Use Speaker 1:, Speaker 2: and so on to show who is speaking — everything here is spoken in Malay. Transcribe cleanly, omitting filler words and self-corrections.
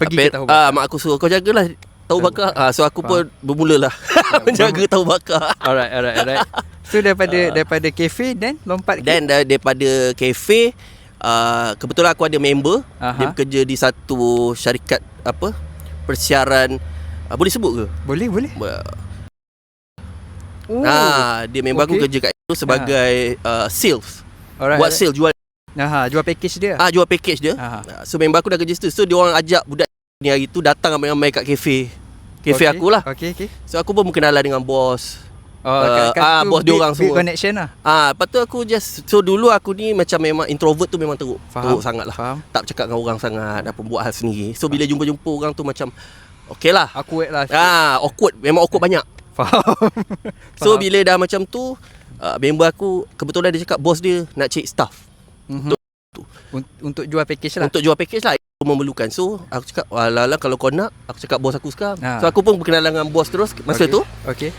Speaker 1: pergi ke tahu bakar.
Speaker 2: Mak aku suruh kau jagalah tahu bakar. So aku pun bermulalah menjaga tahu bakar.
Speaker 1: Alright. So daripada kafe dan lompat ke?
Speaker 2: Dan daripada kafe, kebetulan aku ada member. Dia bekerja di satu syarikat persiaran. Boleh sebut ke?
Speaker 1: Boleh.
Speaker 2: Dia member aku kerja kat itu sebagai sales. Buat sales, jual
Speaker 1: package dia.
Speaker 2: Jual package dia. So member aku dah kerja situ. So dia orang ajak budak ni hari tu datang ramai-ramai kat kafe aku lah.
Speaker 1: Okay.
Speaker 2: So aku pun berkenalan dengan bos.
Speaker 1: Bos
Speaker 2: dia orang semua.
Speaker 1: Big connection lah.
Speaker 2: Lepas tu aku so dulu aku ni macam memang introvert tu memang teruk sangat lah.
Speaker 1: Faham.
Speaker 2: Tak bercakap dengan orang sangat, apa buat hal sendiri. So bila jumpa orang tu macam okey lah.
Speaker 1: Awkward lah.
Speaker 2: Awkward. Memang awkward banyak.
Speaker 1: Faham.
Speaker 2: So bila dah macam tu, member aku kebetulan dia cakap bos dia nak cari staff.
Speaker 1: Untuk jual package lah.
Speaker 2: Untuk jual package lah. Memerlukan. So aku cakap, kalau kau nak, aku cakap bos aku sekarang. So aku pun berkenalan dengan bos terus masa tu.
Speaker 1: Okay.